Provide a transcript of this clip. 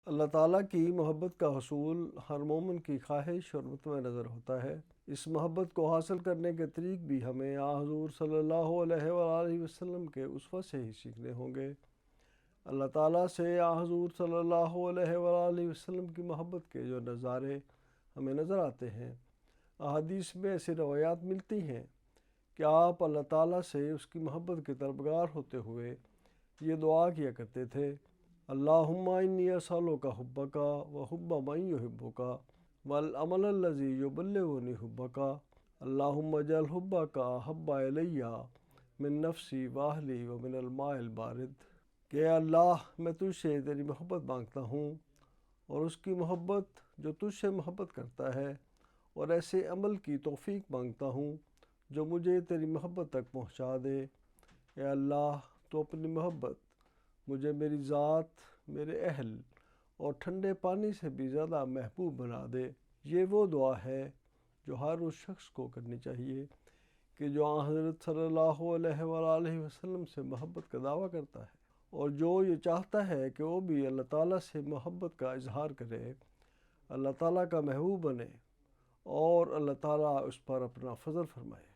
اللہ تعالیٰ کی محبت کا حصول ہر مومن کی خواہش اور مطمع نظر ہوتا ہے۔ اس محبت کو حاصل کرنے کے طریق بھی ہمیں حضور صلی اللہ علیہ وآلہ وسلم کے اسوہ سے ہی سیکھنے ہوں گے۔ اللہ تعالیٰ سے حضور صلی اللہ علیہ وآلہ وسلم کی محبت کے جو نظارے ہمیں نظر آتے ہیں، احادیث میں ایسی روایات ملتی ہیں کہ آپ اللہ تعالیٰ سے اس کی محبت کے طلبگار ہوتے ہوئے یہ دعا کیا کرتے تھے: اللہم انی اسألک حبک وحب من یحبک والعمل الذی یبلغنی حبک، اللہم اجعل حبک احب الی من نفسی واہلی ومن الماء البارد۔ کہ اللہ، میں تجھ سے تیری محبت مانگتا ہوں اور اس کی محبت جو تجھ سے محبت کرتا ہے، اور ایسے عمل کی توفیق مانگتا ہوں جو مجھے تیری محبت تک پہنچا دے۔ اے اللہ، تو اپنی محبت مجھے میری ذات، میرے اہل اور ٹھنڈے پانی سے بھی زیادہ محبوب بنا دے۔ یہ وہ دعا ہے جو ہر اس شخص کو کرنی چاہیے کہ جو حضرت صلی اللہ علیہ وآلہ وسلم سے محبت کا دعویٰ کرتا ہے، اور جو یہ چاہتا ہے کہ وہ بھی اللہ تعالیٰ سے محبت کا اظہار کرے، اللہ تعالیٰ کا محبوب بنے اور اللہ تعالیٰ اس پر اپنا فضل فرمائے۔